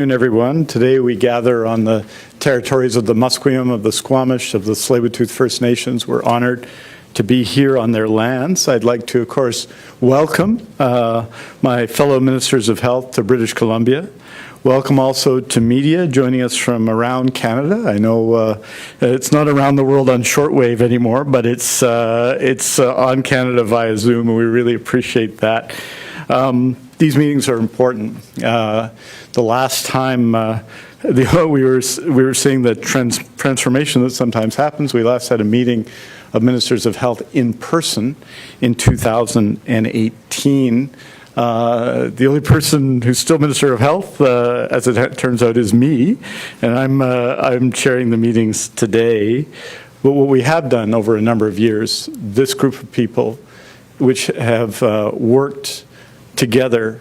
Everyone. Today we gather on the territories of the Musqueam, of the Squamish, of the Tsleil-Waututh First Nations. We're honored to be here on their lands. I'd like to, of course, welcome my fellow Ministers of Health to British Columbia. Welcome also to media joining us from around Canada. I know it's not around the world on shortwave anymore, but it's on Canada via Zoom, and we really appreciate that. These meetings are important. The last time we were seeing the transformation that sometimes happens, we last had a meeting of Ministers of Health in person in 2018. The only person who's still Minister of Health, as it turns out, is me, and I'm chairing the meetings today. But what we have done over a number of years, this group of people, which have worked together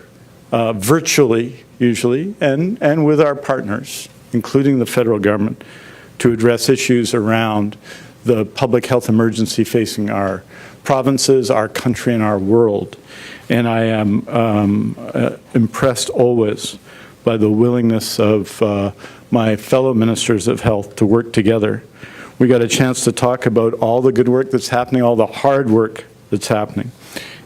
virtually, usually, and with our partners, including the federal government, to address issues around the public health emergency facing our provinces, our country, and our world. And I am impressed always by the willingness of my fellow ministers of health to work together. We got a chance to talk about all the good work that's happening, all the hard work that's happening,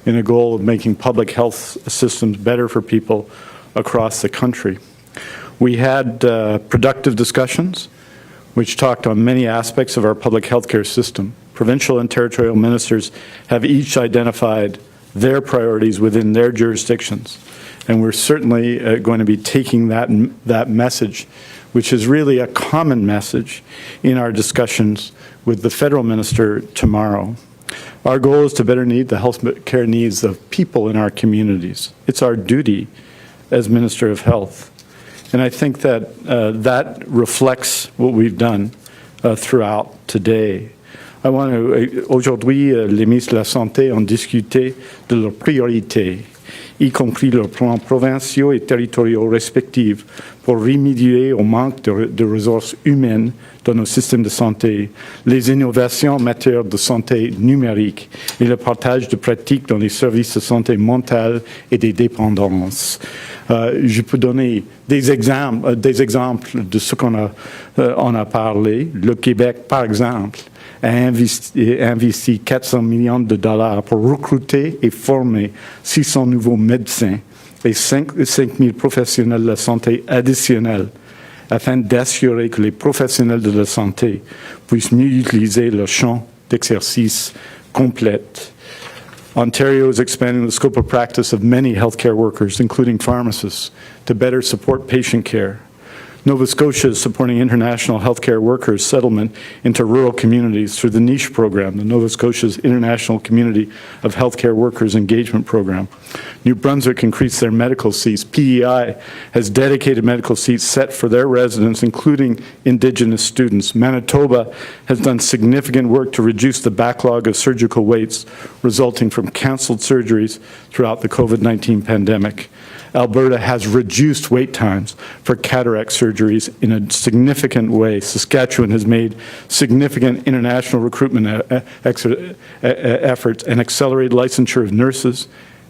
in a goal of making public health systems better for people across the country. We had productive discussions which talked on many aspects of our public health care system. Provincial and territorial ministers have each identified their priorities within their jurisdictions, and we're certainly going to be taking that message, which is really a common message, in our discussions with the federal minister tomorrow. Our goal is to better meet the health care needs of people in our communities. It's our duty as Minister of Health. And I think that that reflects what we've done throughout today. I want to, aujourd'hui, les ministres de la Santé ont discuté de leurs priorités, y compris leurs plans provinciaux et territoriaux respectifs, pour remédier au manque de ressources humaines dans nos systèmes de santé, les innovations en matière de santé numérique et le partage de pratiques dans les services de santé mentale et des dépendances. Je peux donner des exemples de ce qu'on a parlé. Le Québec, par exemple, a investi 400 millions de dollars pour recruter et former 600 nouveaux médecins et 5 000 professionnels de la santé additionnels, afin d'assurer que les professionnels de la santé puissent mieux utiliser leur champ d'exercice complet. Ontario is expanding the scope of practice of many healthcare workers, including pharmacists, to better support patient care. Nova Scotia is supporting international healthcare workers' settlement into rural communities through the NICHE program, the Nova Scotia's International Community of Healthcare Workers Engagement Program. New Brunswick increased their medical seats. PEI has dedicated medical seats set for their residents, including Indigenous students. Manitoba has done significant work to reduce the backlog of surgical waits resulting from cancelled surgeries throughout the COVID-19 pandemic. Alberta has reduced wait times for cataract surgeries in a significant way. Saskatchewan has made significant international recruitment efforts and accelerated licensure of nurses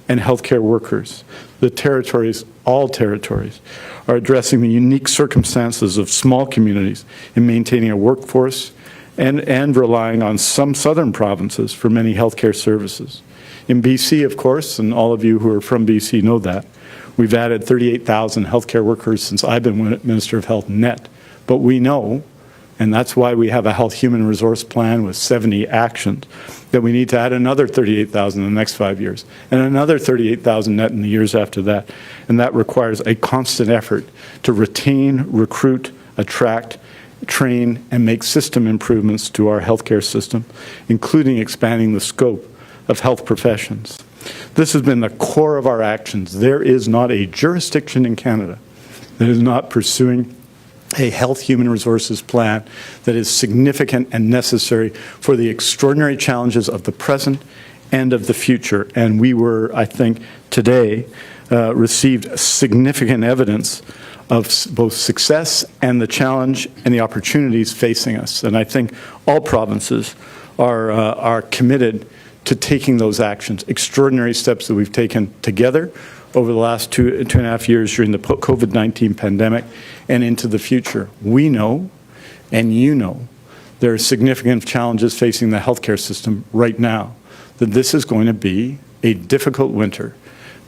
and healthcare workers. The territories, all territories, are addressing the unique circumstances of small communities in maintaining a workforce and relying on some southern provinces for many healthcare services. In BC, of course, and all of you who are from BC know that, we've added 38,000 healthcare workers since I've been Minister of Health net. But we know, and that's why we have a health human resource plan with 70 actions, that we need to add another 38,000 in the next 5 years, and another 38,000 net in the years after that. And that requires a constant effort to retain, recruit, attract, train, and make system improvements to our healthcare system, including expanding the scope of health professions. This has been the core of our actions. There is not a jurisdiction in Canada that is not pursuing a health human resources plan that is significant and necessary for the extraordinary challenges of the present and of the future. And we were, I think, today received significant evidence of both success and the challenge and the opportunities facing us. And I think all provinces are committed to taking those actions, extraordinary steps that we've taken together over the last two and a half years during the COVID-19 pandemic and into the future. We know, and you know, there are significant challenges facing the healthcare system right now, that this is going to be a difficult winter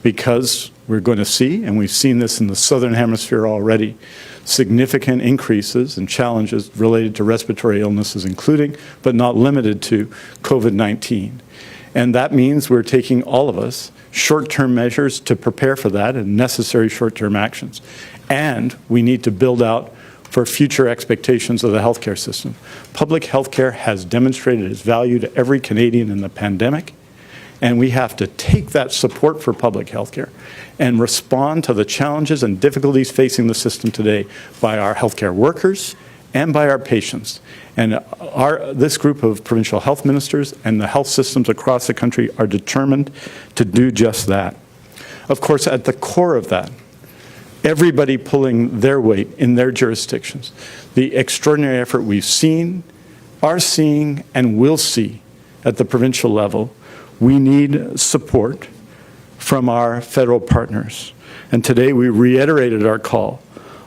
because we're going to see, and we've seen this in the Southern Hemisphere already, significant increases and challenges related to respiratory illnesses, including, but not limited to, COVID-19. And that means we're taking, all of us, short-term measures to prepare for that and necessary short-term actions. And we need to build out for future expectations of the healthcare system. Public healthcare has demonstrated its value to every Canadian in the pandemic, and we have to take that support for public healthcare and respond to the challenges and difficulties facing the system today by our healthcare workers and by our patients. And this group of provincial health ministers and the health systems across the country are determined to do just that. Of course, at the core of that, everybody pulling their weight in their jurisdictions, the extraordinary effort we've seen, are seeing, and will see at the provincial level, we need support from our federal partners. And today we reiterated our call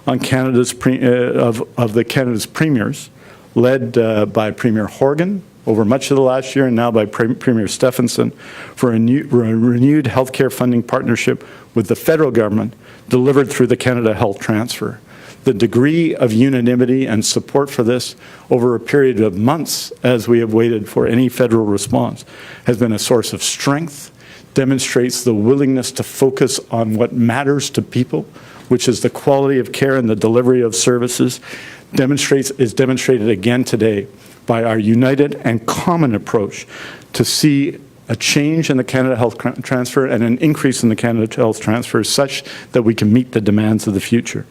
on Canada's Canada's premiers, led by Premier Horgan over much of the last year and now by Premier Stephenson, for a renewed healthcare funding partnership with the federal government delivered through the Canada Health Transfer. The degree of unanimity and support for this over a period of months as we have waited for any federal response has been a source of strength, demonstrates the willingness to focus on what matters to people, which is the quality of care and the delivery of services, is demonstrated again today by our united and common approach to see a change in the Canada Health Transfer and an increase in the Canada Health Transfer such that we can meet the demands of the future.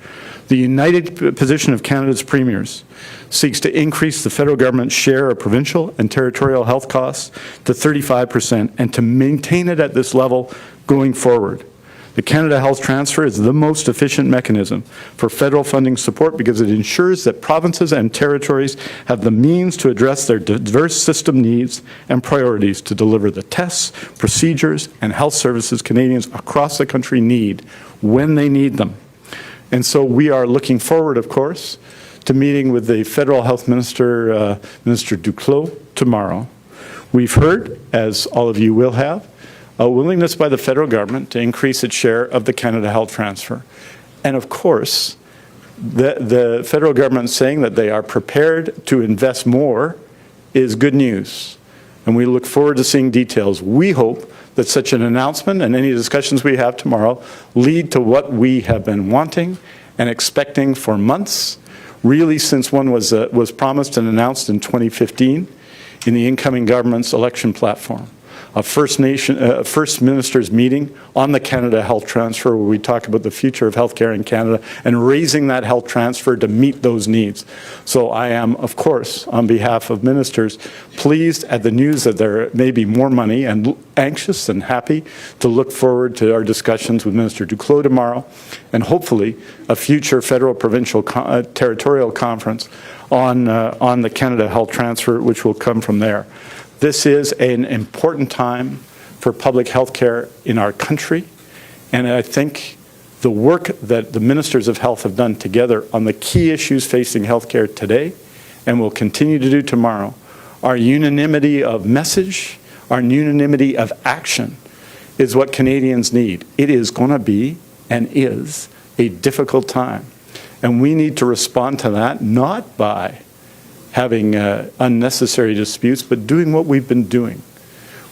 The united position of Canada's premiers seeks to increase the federal government's share of provincial and territorial health costs to 35% and to maintain it at this level going forward. The Canada Health Transfer is the most efficient mechanism for federal funding support because it ensures that provinces and territories have the means to address their diverse system needs and priorities to deliver the tests, procedures, and health services Canadians across the country need when they need them. And so we are looking forward, of course, to meeting with the Federal Health Minister, Minister Duclos, tomorrow. We've heard, as all of you will have, a willingness by the federal government to increase its share of the Canada Health Transfer. And of course, the federal government saying that they are prepared to invest more is good news. And we look forward to seeing details. We hope that such an announcement and any discussions we have tomorrow lead to what we have been wanting and expecting for months, really since one was promised and announced in 2015 in the incoming government's election platform. A First Ministers meeting on the Canada Health Transfer where we talk about the future of healthcare in Canada and raising that health transfer to meet those needs. So I am, of course, on behalf of ministers, pleased at the news that there may be more money and anxious and happy to look forward to our discussions with Minister Duclos tomorrow and hopefully a future federal provincial territorial conference on the Canada Health Transfer, which will come from there. This is an important time for public health care in our country, and I think the work that the ministers of health have done together on the key issues facing healthcare today and will continue to do tomorrow, our unanimity of message, our unanimity of action is what Canadians need. It is going to be and is a difficult time, and we need to respond to that not by having unnecessary disputes, but doing what we've been doing,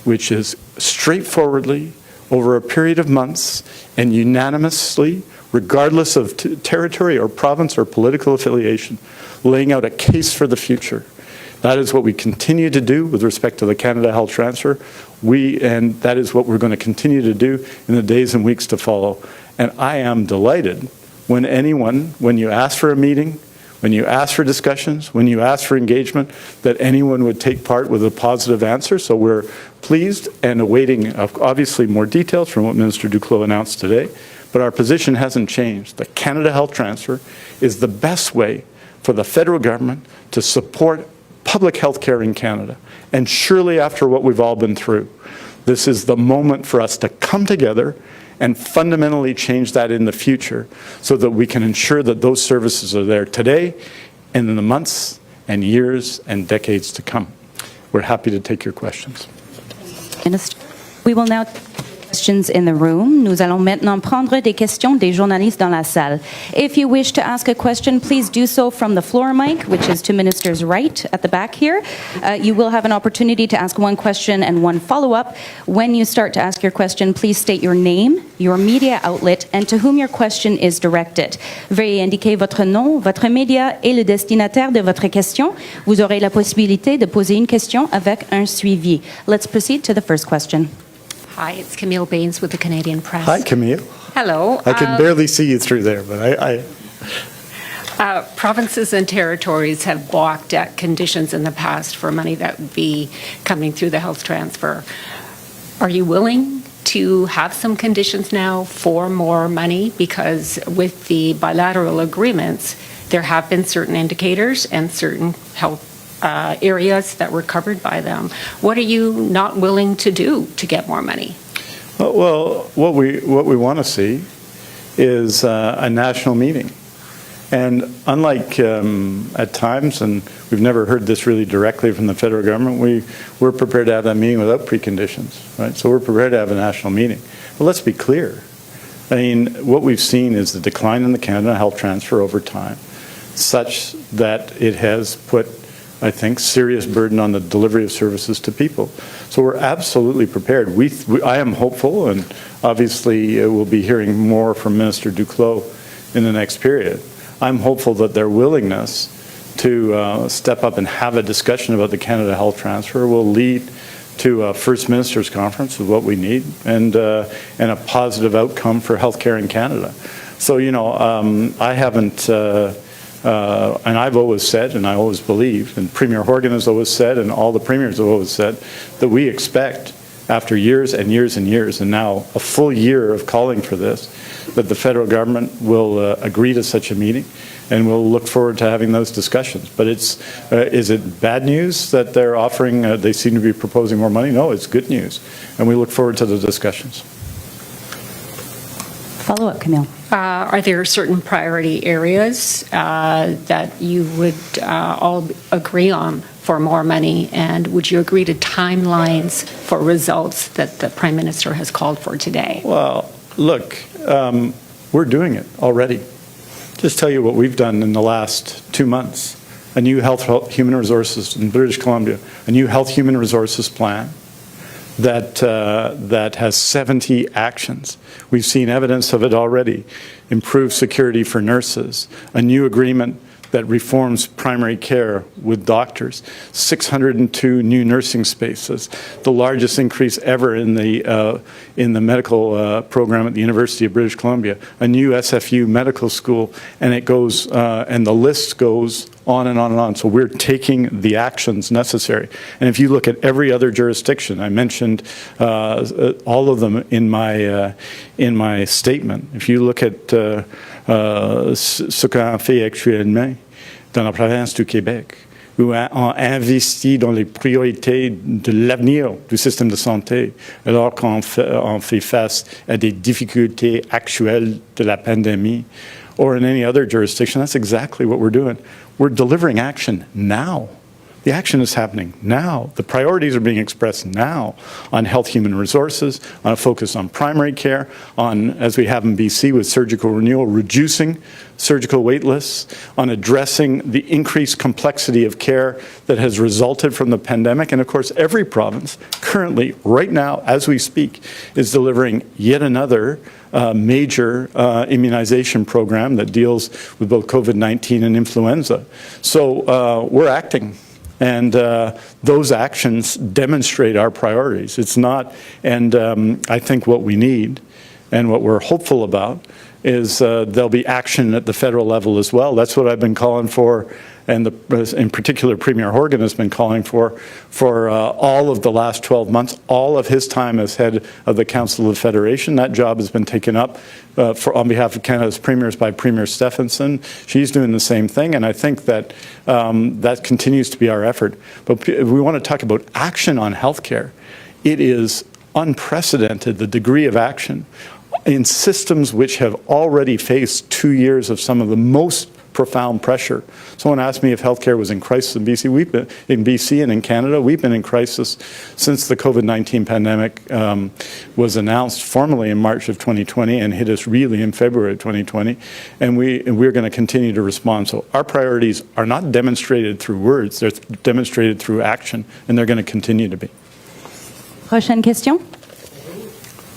which is straightforwardly, over a period of months, and unanimously, regardless of territory or province or political affiliation, laying out a case for the future. That is what we continue to do with respect to the Canada Health Transfer, and that is what we're going to continue to do in the days and weeks to follow. And I am delighted when you ask for a meeting, when you ask for discussions, when you ask for engagement, that anyone would take part with a positive answer. So we're pleased and awaiting, obviously, more details from what Minister Duclos announced today. But our position hasn't changed. The Canada Health Transfer is the best way for the federal government to support public health care in Canada. And surely after what we've all been through, this is the moment for us to come together and fundamentally change that in the future so that we can ensure that those services are there today and in the months and years and decades to come. We're happy to take your questions. Minister, we will now questions in the room. Nous allons maintenant prendre des questions des journalistes dans la salle. If you wish to ask a question, please do so from the floor mic, which is to Minister's right at the back here. You will have an opportunity to ask one question and one follow-up. When you start to ask your question, please state your name, your media outlet, and to whom your question is directed. Veuillez indiquer votre nom, votre média et le destinataire de votre question. Vous aurez la possibilité de poser une question avec un suivi. Let's proceed to the first question. Hi, it's Camille Baines with the Canadian Press. Hi, Camille. Hello. I can barely see you through there, but provinces and territories have balked at conditions in the past for money that would be coming through the health transfer. Are you willing to have some conditions now for more money? Because with the bilateral agreements, there have been certain indicators and certain health areas that were covered by them. What are you not willing to do to get more money? well, what we want to see is a national meeting. And unlike at times, and we've never heard this really directly from the federal government, we're prepared to have that meeting without preconditions, right? So we're prepared to have a national meeting. But let's be clear. I mean, what we've seen is the decline in the Canada health transfer over time, such that it has put, I think, serious burden on the delivery of services to people. So we're absolutely prepared. I am hopeful, and obviously we'll be hearing more from Minister Duclos in the next period. I'm hopeful that their willingness to step up and have a discussion about the Canada health transfer will lead to a First Minister's Conference with what we need and a positive outcome for healthcare in Canada. So, you know, I haven't, and I've always said, and I always believe, and Premier Horgan has always said, and all the premiers have always said, that we expect, after years and years and years, and now a full year of calling for this, that the federal government will agree to such a meeting, and we'll look forward to having those discussions. But it's, is it bad news that they're offering, they seem to be proposing more money? No, it's good news, and we look forward to the discussions. Follow-up, Camille. Are there certain priority areas that you would all agree on for more money, and would you agree to timelines for results that the Prime Minister has called for today? Well, look, we're doing it already. Just tell you what we've done in the last 2 months. A new health human resources in British Columbia, a new health human resources plan that has 70 actions. We've seen evidence of it already. Improved security for nurses, a new agreement that reforms primary care with doctors, 602 new nursing spaces, the largest increase ever in the medical program at the University of British Columbia, a new SFU medical school, and it goes, and the list goes on and on and on. So we're taking the actions necessary. And if you look at every other jurisdiction, I mentioned all of them in my statement. If you look at ce qu'on fait actuellement dans la province du Québec, où on investit dans les priorités de l'avenir du système de santé, alors qu'on fait face à des difficultés actuelles de la pandémie, or in any other jurisdiction, that's exactly what we're doing. We're delivering action now. The action is happening now. The priorities are being expressed now on health human resources, on a focus on primary care, on, as we have in BC with surgical renewal, reducing surgical wait lists, on addressing the increased complexity of care that has resulted from the pandemic. And of course, every province currently, right now, as we speak, is delivering yet another major immunization program that deals with both COVID-19 and influenza. So we're acting. And those actions demonstrate our priorities. It's not, and I think what we need and what we're hopeful about is there'll be action at the federal level as well. That's what I've been calling for, and in particular Premier Horgan has been calling for all of the last 12 months, all of his time as head of the Council of Federation. That job has been taken up on behalf of Canada's premiers by Premier Stephenson. She's doing the same thing, and I think that that continues to be our effort. But if we want to talk about action on healthcare, it is unprecedented, the degree of action. in systems which have already faced 2 years of some of the most profound pressure. Someone asked me if healthcare was in crisis in BC. In BC and in Canada, we've been in crisis since the COVID-19 pandemic was announced formally in March of 2020 and hit us really in February of 2020. And we're going to continue to respond. So our priorities are not demonstrated through words, they're demonstrated through action, and they're going to continue to be. Prochaine question.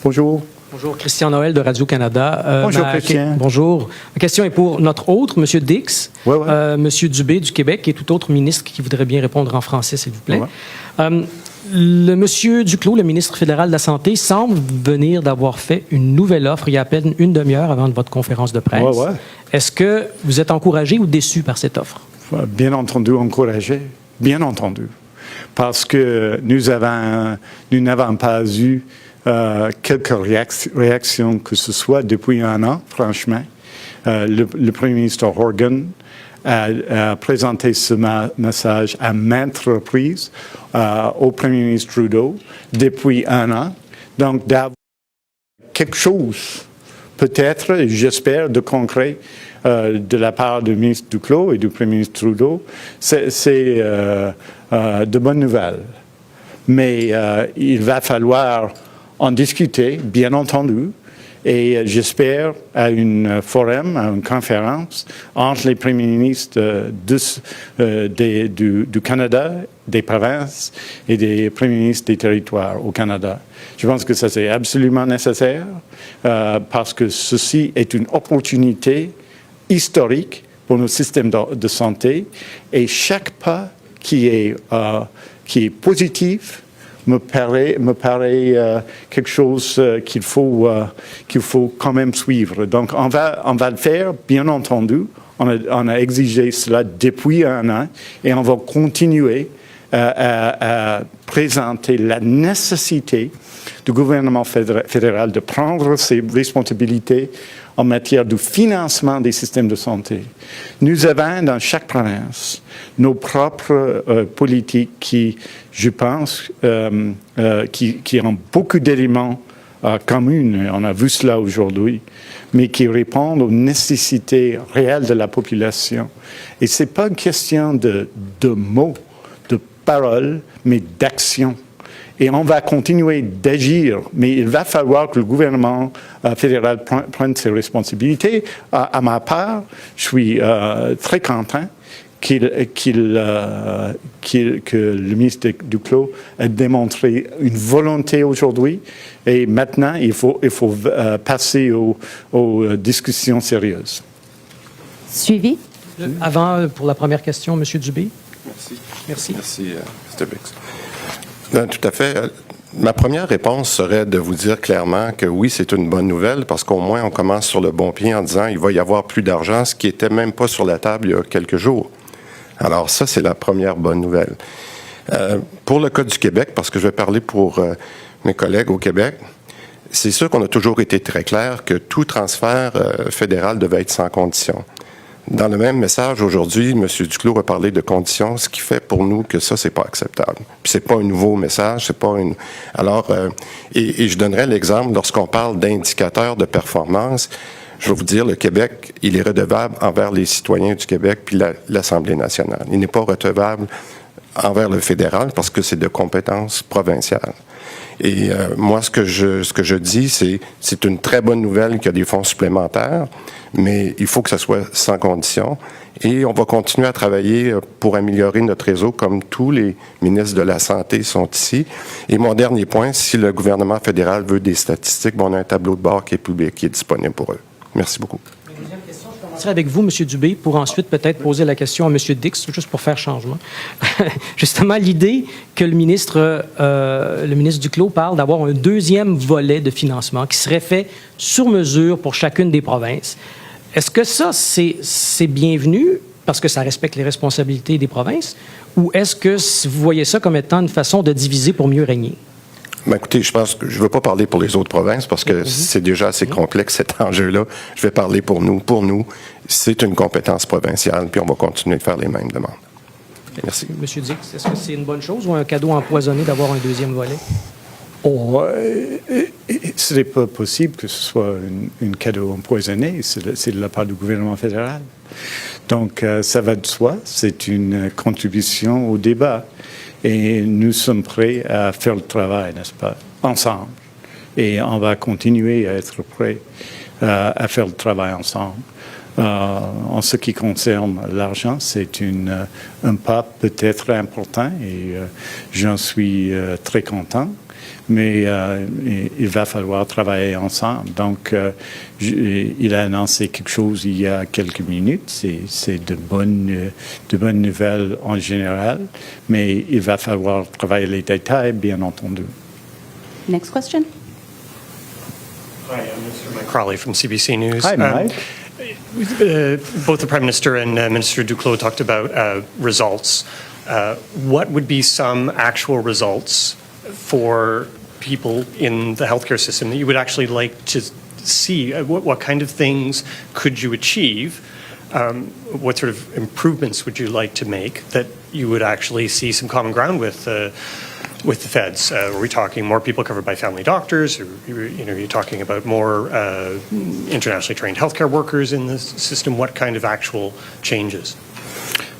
Bonjour. Bonjour, Christian Noël de Radio-Canada. Bonjour, Christian. Bonjour. Ma question est pour notre autre, M. Dix, Ouais, ouais. M. Dubé du Québec et tout autre ministre qui voudrait bien répondre en français, s'il vous plaît. Ouais. Le M. Duclos, le ministre fédéral de la Santé, semble venir d'avoir fait une nouvelle offre il y a à peine une demi-heure avant votre conférence de presse. Ouais, ouais. Est-ce que vous êtes encouragé ou déçu par cette offre? Bien entendu, encouragé. Bien entendu. Parce que nous n'avons pas eu quelques réactions que ce soit depuis un an, franchement. Le Premier ministre Horgan a présenté ce message à maintes reprises au Premier ministre Trudeau depuis un an. Donc, d'avoir quelque chose, peut-être, j'espère, de concret de la part du ministre Duclos et du Premier ministre Trudeau, c'est de bonnes nouvelles. Mais il va falloir en discuter, bien entendu, et j'espère à un forum, à une conférence entre les premiers ministres du Canada, des provinces et des premiers ministres des territoires au Canada. Je pense que ça c'est absolument nécessaire parce que ceci est une opportunité historique pour nos systèmes de santé et chaque pas qui est positif me paraît quelque chose qu'il faut quand même suivre. Donc, on va le faire, bien entendu. On a exigé cela depuis un an et on va continuer à présenter la nécessité du gouvernement fédéral de prendre ses responsabilités en matière de financement des systèmes de santé. Nous avons dans chaque province nos propres politiques qui, je pense, qui ont beaucoup d'éléments communs, on a vu cela aujourd'hui, mais qui répondent aux nécessités réelles de la population. Et ce n'est pas une question de mots, de paroles, mais d'action. Et on va continuer d'agir, mais il va falloir que le gouvernement fédéral prenne ses responsabilités. À ma part, je suis très content que le ministre Duclos ait démontré une volonté aujourd'hui. Et maintenant, il faut passer aux discussions sérieuses. Suivi. Avant, pour la première question, M. Dubé. Merci, Mr. Bix. Tout à fait. Ma première réponse serait de vous dire clairement que oui, c'est une bonne nouvelle parce qu'au moins on commence sur le bon pied en disant il va y avoir plus d'argent, ce qui n'était même pas sur la table il y a quelques jours. Alors ça, c'est la première bonne nouvelle. Pour le cas du Québec, parce que je vais parler pour mes collègues au Québec, c'est sûr qu'on a toujours été très clair que tout transfert fédéral devait être sans condition. Dans le même message, aujourd'hui, M. Duclos a parlé de conditions, ce qui fait pour nous que ça, c'est pas acceptable. Puis c'est pas un nouveau message, c'est pas une... Alors, et je donnerai l'exemple, lorsqu'on parle d'indicateurs de performance, je vais vous dire, le Québec, il est redevable envers les citoyens du Québec puis l'Assemblée nationale. Il n'est pas redevable envers le fédéral parce que c'est de compétence provinciale. Et moi, ce que je dis, c'est une très bonne nouvelle qu'il y a des fonds supplémentaires, mais il faut que ça soit sans condition. Et on va continuer à travailler pour améliorer notre réseau, comme tous les ministres de la Santé sont ici. Et mon dernier point, si le gouvernement fédéral veut des statistiques, on a un tableau de bord qui est public, qui est disponible pour eux. Merci beaucoup. Deuxième question, je commencerai avec vous, M. Dubé, pour ensuite peut-être poser la question à M. Dix, juste pour faire changement. Justement, l'idée que le ministre Duclos parle d'avoir un deuxième volet de financement qui serait fait sur mesure pour chacune des provinces. Est-ce que ça, c'est bienvenu parce que ça respecte les responsabilités des provinces, ou est-ce que vous voyez ça comme étant une façon de diviser pour mieux régner? Ben écoutez, je pense que je ne veux pas parler pour les autres provinces parce que c'est déjà assez complexe cet enjeu-là. Je vais parler pour nous. Pour nous, c'est une compétence provinciale, puis on va continuer de faire les mêmes demandes. Merci. Monsieur Dix, est-ce que c'est une bonne chose ou un cadeau empoisonné d'avoir un deuxième volet? Oh, ce n'est pas possible que ce soit une cadeau empoisonné, c'est de la part du gouvernement fédéral. Donc, ça va de soi, c'est une contribution au débat. Et nous sommes prêts à faire le travail, n'est-ce pas, ensemble. Et on va continuer à être prêts à faire le travail ensemble. En ce qui concerne l'argent, c'est un pas peut-être important et j'en suis très content. Mais il va falloir travailler ensemble. Donc, il a annoncé quelque chose il y a quelques minutes. C'est de bonnes nouvelles en général, mais il va falloir travailler les détails, bien entendu. Next question. Hi, I'm Mr. Mike Crowley from CBC News. Hi, Mike. Both the Prime Minister and Minister Duclos talked about results. What would be some actual results for people in the healthcare system that you would actually like to see? What kind of things could you achieve? What sort of improvements would you like to make that you would actually see some common ground with the feds? Are we talking more people covered by family doctors? Or, you're talking about more internationally trained healthcare workers in the system? What kind of actual changes?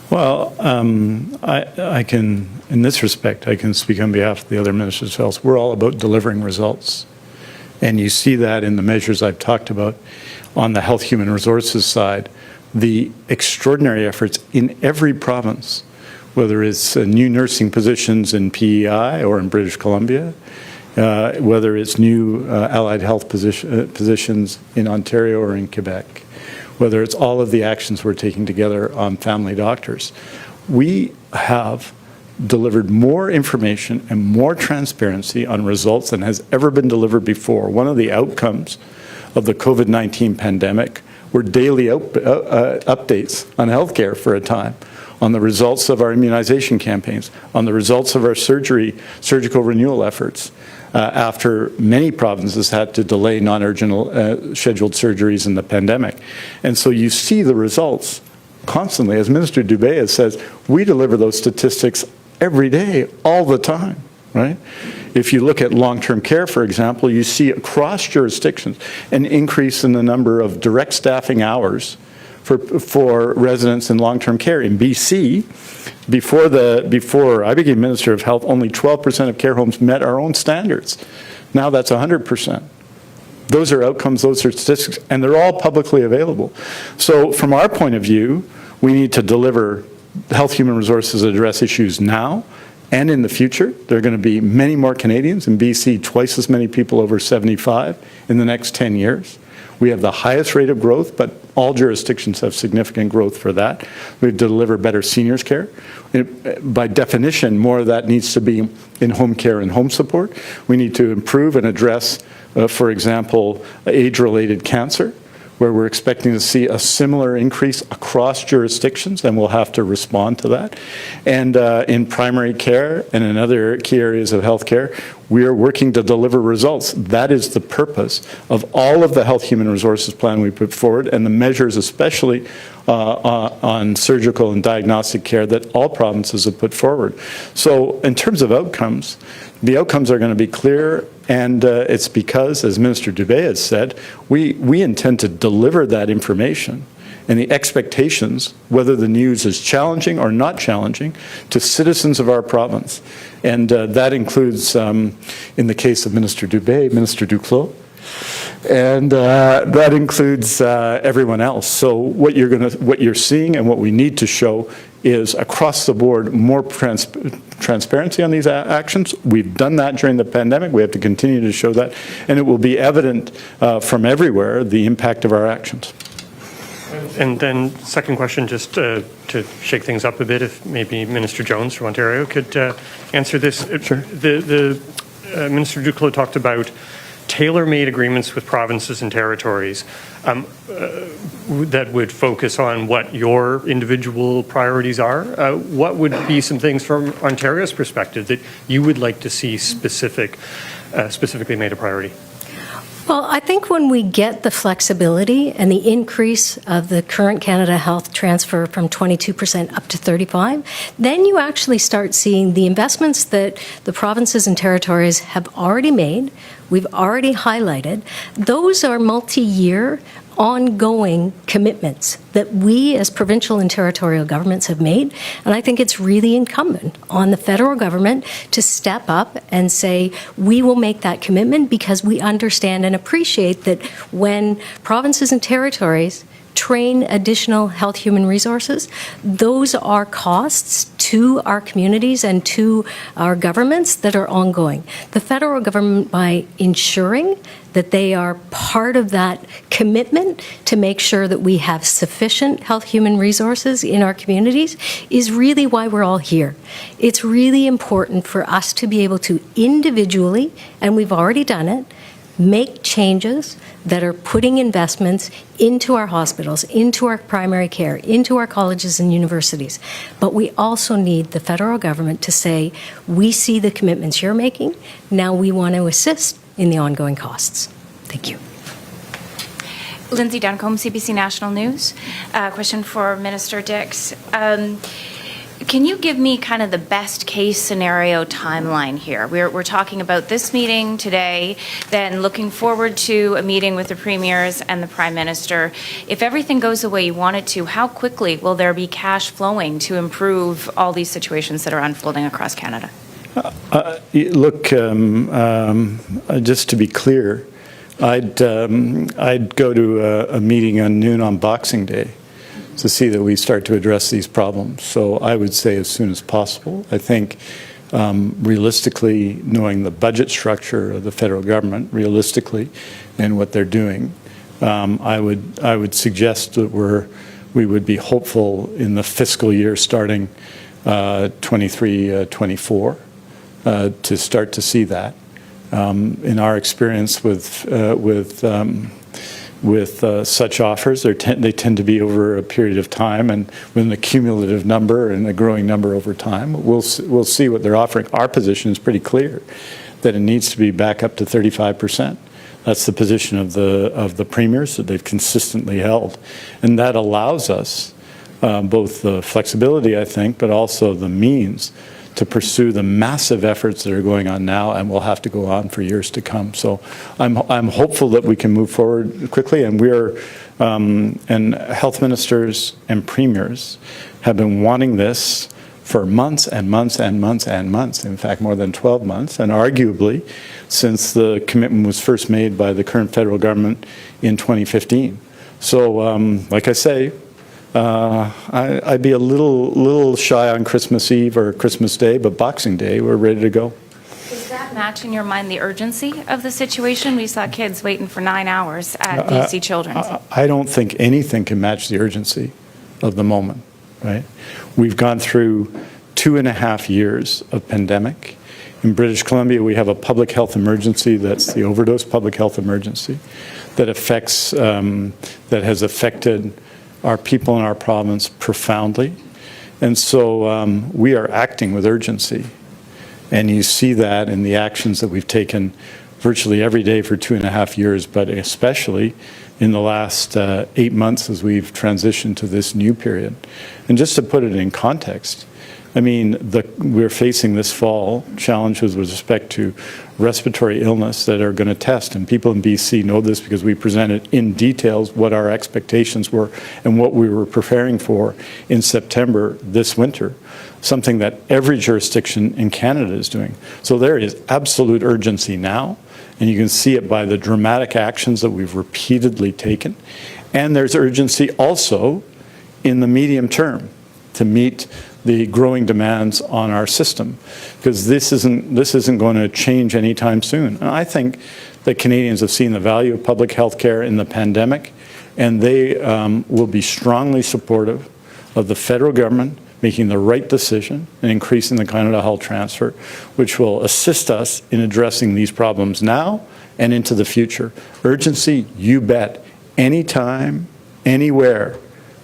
Well, I can, in this respect, I can speak on behalf of the other ministers of health. We're all about delivering results. And you see that in the measures I've talked about on the health human resources side, the extraordinary efforts in every province, whether it's new nursing positions in PEI or in British Columbia, whether it's new allied health positions in Ontario or in Quebec, whether it's all of the actions we're taking together on family doctors. We have delivered more information and more transparency on results than has ever been delivered before. One of the outcomes of the COVID-19 pandemic were daily updates on healthcare for a time, on the results of our immunization campaigns, on the results of our surgical renewal efforts, after many provinces had to delay non-urgent scheduled surgeries in the pandemic. And so you see the results constantly. As Minister Dubé has said, we deliver those statistics every day, all the time, right? If you look at long-term care, for example, you see across jurisdictions an increase in the number of direct staffing hours for residents in long-term care. In BC, before I became Minister of Health, only 12% of care homes met our own standards. Now that's 100%. Those are outcomes, those are statistics, and they're all publicly available. So from our point of view, we need to deliver health human resources that address issues now and in the future. There are going to be many more Canadians. In BC, twice as many people over 75 in the next 10 years. We have the highest rate of growth, but all jurisdictions have significant growth for that. We deliver better seniors care. By definition, more of that needs to be in home care and home support. We need to improve and address, for example, age-related cancer, where we're expecting to see a similar increase across jurisdictions, and we'll have to respond to that. And in primary care and in other key areas of healthcare, we are working to deliver results. That is the purpose of all of the health human resources plan we put forward, and the measures especially on surgical and diagnostic care that all provinces have put forward. So in terms of outcomes, the outcomes are going to be clear, and it's because, as Minister Dubé has said, we intend to deliver that information and the expectations, whether the news is challenging or not challenging, to citizens of our province. And that includes, in the case of Minister Dubé, Minister Duclos, and that includes everyone else. So what you're seeing and what we need to show is across the board more transparency on these actions. We've done that during the pandemic. We have to continue to show that, and it will be evident from everywhere the impact of our actions. And then second question, just to shake things up a bit, if maybe Minister Jones from Ontario could answer this. Sure. The Minister Duclos talked about tailor-made agreements with provinces and territories that would focus on what your individual priorities are. What would be some things from Ontario's perspective that you would like to see specifically made a priority? Well, I think when we get the flexibility and the increase of the current Canada Health transfer from 22% up to 35%, then you actually start seeing the investments that the provinces and territories have already made, we've already highlighted. Those are multi-year, ongoing commitments that we as provincial and territorial governments have made. And I think it's really incumbent on the federal government to step up and say, we will make that commitment because we understand and appreciate that when provinces and territories train additional health human resources, those are costs to our communities and to our governments that are ongoing. The federal government, by ensuring that they are part of that commitment to make sure that we have sufficient health human resources in our communities, is really why we're all here. It's really important for us to be able to individually, and we've already done it, make changes that are putting investments into our hospitals, into our primary care, into our colleges and universities. But we also need the federal government to say, we see the commitments you're making, now we want to assist in the ongoing costs. Thank you. Lindsay Duncombe, CBC National News. Question for Minister Dix. Can you give me kind of the best case scenario timeline here? We're talking about this meeting today, then looking forward to a meeting with the premiers and the Prime Minister. If everything goes the way you want it to, how quickly will there be cash flowing to improve all these situations that are unfolding across Canada? Look, just to be clear, I'd go to a meeting on noon on Boxing Day to see that we start to address these problems. So I would say as soon as possible. I think realistically, knowing the budget structure of the federal government, realistically, and what they're doing, I would suggest that we would be hopeful in the fiscal year starting 23-24 to start to see that. In our experience with such offers, they tend to be over a period of time and with an accumulative number and a growing number over time. We'll see what they're offering. Our position is pretty clear, that it needs to be back up to 35%. That's the position of the premiers that they've consistently held. And that allows us both the flexibility, I think, but also the means to pursue the massive efforts that are going on now and will have to go on for years to come. So I'm hopeful that we can move forward quickly, and and health ministers and premiers have been wanting this for months and months and months and months, in fact more than 12 months, and arguably since the commitment was first made by the current federal government in 2015. So like I say, I'd be a little shy on Christmas Eve or Christmas Day, but Boxing Day, we're ready to go. Does that match in your mind the urgency of the situation? We saw kids waiting for 9 hours at BC Children's. I don't think anything can match the urgency of the moment, right? We've gone through 2.5 years of pandemic. In British Columbia, we have a public health emergency, that's the overdose public health emergency, that has affected our people in our province profoundly. And so we are acting with urgency. And you see that in the actions that we've taken virtually every day for 2.5 years, but especially in the last 8 months as we've transitioned to this new period. And just to put it in context, I mean, we're facing this fall challenges with respect to respiratory illness that are going to test, and people in BC know this because we presented in details what our expectations were and what we were preparing for in September this winter, something that every jurisdiction in Canada is doing. So there is absolute urgency now, and you can see it by the dramatic actions that we've repeatedly taken. And there's urgency also in the medium term to meet the growing demands on our system, because this isn't going to change anytime soon. And I think that Canadians have seen the value of public health care in the pandemic, and they will be strongly supportive of the federal government making the right decision and increasing the Canada Health Transfer, which will assist us in addressing these problems now and into the future. Urgency, you bet. Anytime, anywhere.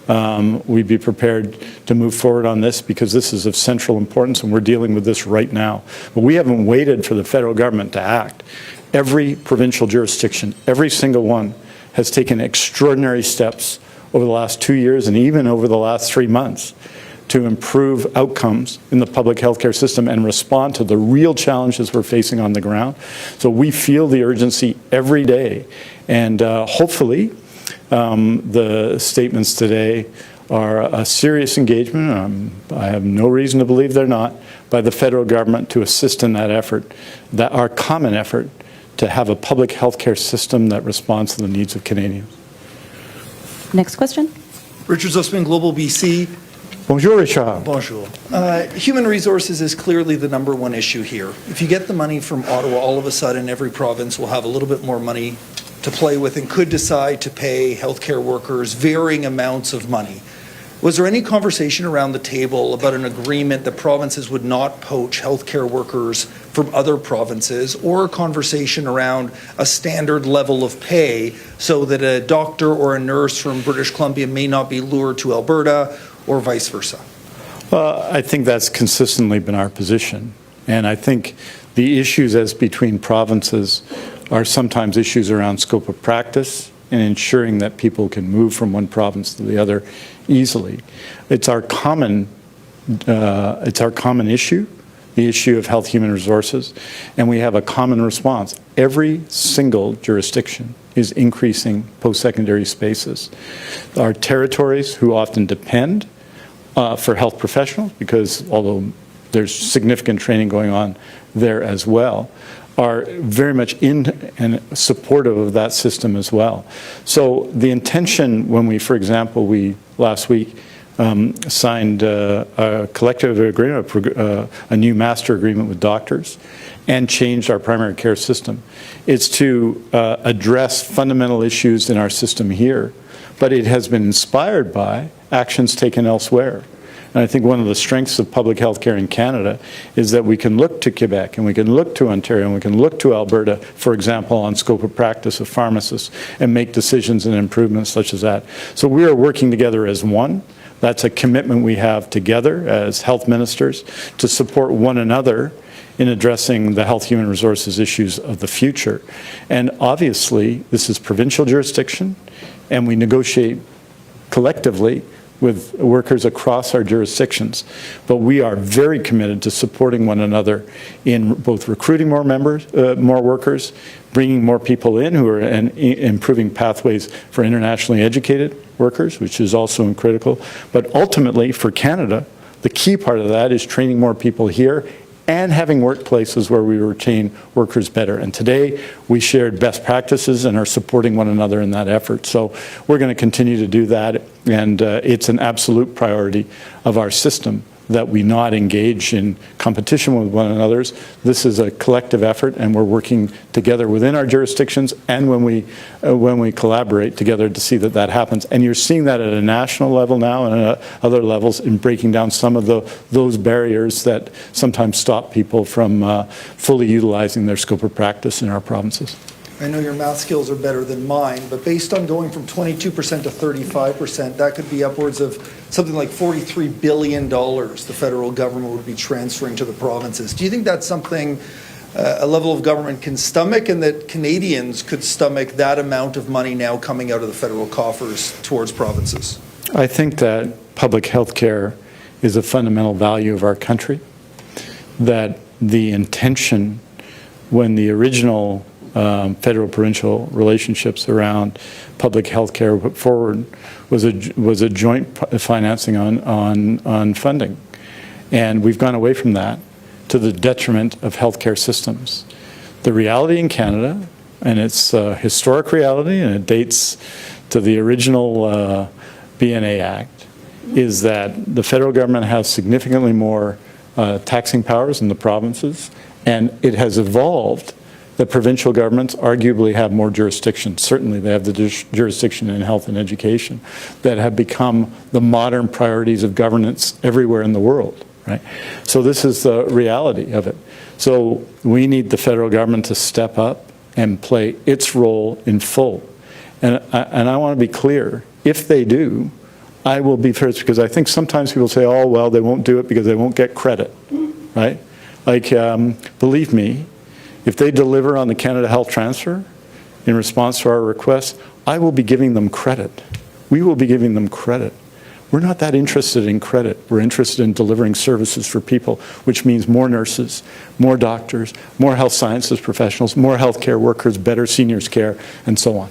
We'd be prepared to move forward on this because this is of central importance and we're dealing with this right now. But we haven't waited for the federal government to act. Every provincial jurisdiction, every single one, has taken extraordinary steps over the last 2 years and even over the last 3 months to improve outcomes in the public healthcare system and respond to the real challenges we're facing on the ground. So we feel the urgency every day, and hopefully the statements today are a serious engagement, I have no reason to believe they're not, by the federal government to assist in that effort, that our common effort to have a public healthcare system that responds to the needs of Canadians. Next question. Richard Zussman, Global BC. Bonjour, Richard. Bonjour. Human resources is clearly the number one issue here. If you get the money from Ottawa, all of a sudden every province will have a little bit more money to play with and could decide to pay healthcare workers varying amounts of money. Was there any conversation around the table about an agreement that provinces would not poach healthcare workers from other provinces, or a conversation around a standard level of pay so that a doctor or a nurse from British Columbia may not be lured to Alberta or vice versa? Well, I think that's consistently been our position. And I think the issues as between provinces are sometimes issues around scope of practice and ensuring that people can move from one province to the other easily. It's our common issue, the issue of health human resources, and we have a common response. Every single jurisdiction is increasing post-secondary spaces. Our territories, who often depend for health professionals, because although there's significant training going on there as well, are very much in and supportive of that system as well. So the intention when we, for example, last week signed a collective agreement, a new master agreement with doctors, and changed our primary care system. It's to address fundamental issues in our system here, but it has been inspired by actions taken elsewhere. And I think one of the strengths of public health care in Canada is that we can look to Quebec and we can look to Ontario and we can look to Alberta, for example, on scope of practice of pharmacists and make decisions and improvements such as that. So we are working together as one. That's a commitment we have together as health ministers to support one another in addressing the health human resources issues of the future. And obviously, this is provincial jurisdiction, and we negotiate collectively with workers across our jurisdictions. But we are very committed to supporting one another in both recruiting more workers, bringing more people in who are and improving pathways for internationally educated workers, which is also critical. But ultimately, for Canada, the key part of that is training more people here and having workplaces where we retain workers better. And today, we shared best practices and are supporting one another in that effort. So we're going to continue to do that, and it's an absolute priority of our system that we not engage in competition with one another. This is a collective effort, and we're working together within our jurisdictions and when we collaborate together to see that that happens. And you're seeing that at a national level now and at other levels in breaking down some of those barriers that sometimes stop people from fully utilizing their scope of practice in our provinces. I know your math skills are better than mine, but based on going from 22% to 35%, that could be upwards of something like $43 billion the federal government would be transferring to the provinces. Do you think that's something a level of government can stomach, and that Canadians could stomach that amount of money now coming out of the federal coffers towards provinces? I think that public health care is a fundamental value of our country, that the intention when the original federal-provincial relationships around public health care put forward was a joint financing on funding. And we've gone away from that to the detriment of healthcare systems. The reality in Canada, and it's a historic reality, and it dates to the original BNA Act, is that the federal government has significantly more taxing powers than the provinces, and it has evolved. The provincial governments arguably have more jurisdiction. Certainly they have the jurisdiction in health and education that have become the modern priorities of governance everywhere in the world, right? So this is the reality of it. So we need the federal government to step up and play its role in full. And I want to be clear, if they do, I will be first, because I think sometimes people say, oh, well, they won't do it because they won't get credit, right? Like, believe me, If they deliver on the Canada Health Transfer in response to our request, I will be giving them credit. We will be giving them credit. We're not that interested in credit. We're interested in delivering services for people, which means more nurses, more doctors, more health sciences professionals, more healthcare workers, better seniors care, and so on.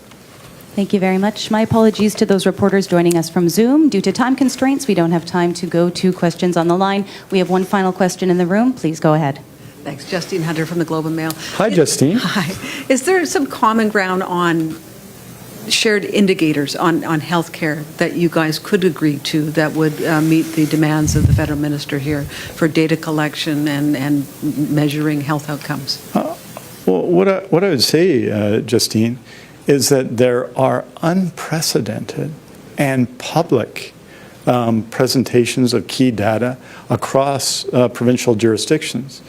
Thank you very much. My apologies to those reporters joining us from Zoom. Due to time constraints, we don't have time to go to questions on the line. We have one final question in the room. Please go ahead. Thanks. Justine Hunter from the Globe and Mail. Hi, Justine. Hi. Is there some common ground on shared indicators on healthcare that you guys could agree to that would meet the demands of the federal minister here for data collection and measuring health outcomes? Well, what I would say, Justine, is that there are unprecedented and public presentations of key data across provincial jurisdictions.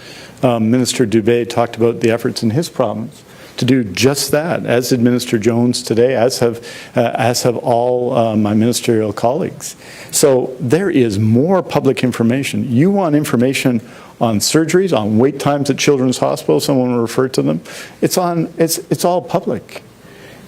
Minister Dubé talked about the efforts in his province to do just that, as did Minister Jones today, as have all my ministerial colleagues. So there is more public information. You want information on surgeries, on wait times at Children's Hospital, someone will refer to them. It's all public.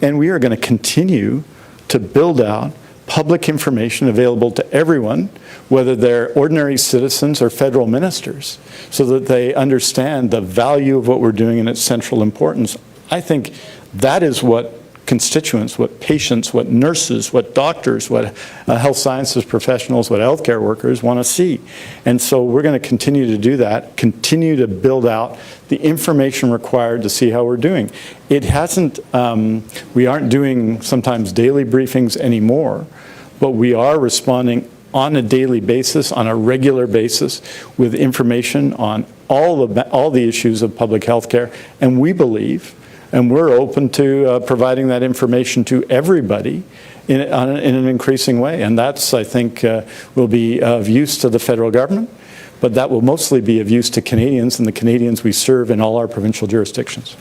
And we are going to continue to build out public information available to everyone, whether they're ordinary citizens or federal ministers, so that they understand the value of what we're doing and its central importance. I think that is what constituents, what patients, what nurses, what doctors, what health sciences professionals, what healthcare workers want to see. And so we're going to continue to do that, continue to build out the information required to see how we're doing. It hasn't, we aren't doing sometimes daily briefings anymore, but we are responding on a daily basis, on a regular basis, with information on all the issues of public health care. And we believe, and we're open to providing that information to everybody in an increasing way. And that's, I think, will be of use to the federal government, but that will mostly be of use to Canadians and the Canadians we serve in all our provincial jurisdictions.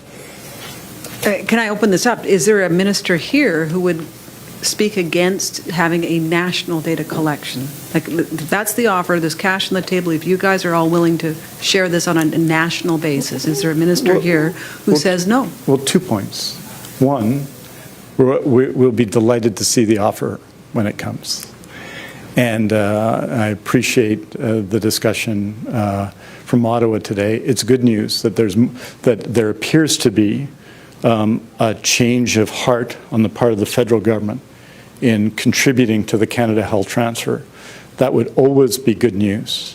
Can I open this up? Is there a minister here who would speak against having a national data collection? Like, that's the offer, there's cash on the table. If you guys are all willing to share this on a national basis, is there a minister here who says no? Well, 2 points. One, we'll be delighted to see the offer when it comes. And I appreciate the discussion from Ottawa today. It's good news that there appears to be a change of heart on the part of the federal government in contributing to the Canada Health Transfer. That would always be good news.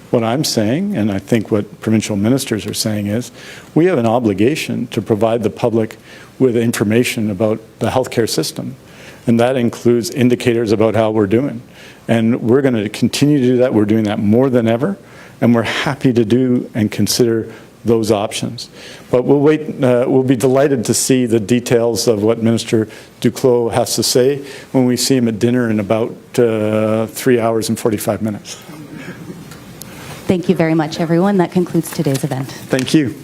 What I'm saying, and I think what provincial ministers are saying, is we have an obligation to provide the public with information about the healthcare system, and that includes indicators about how we're doing. And we're going to continue to do that. We're doing that more than ever, and we're happy to do and consider those options. But we'll wait, we'll be delighted to see the details of what Minister Duclos has to say when we see him at dinner in about 3 hours and 45 minutes. Thank you very much, everyone. That concludes today's event. Thank you.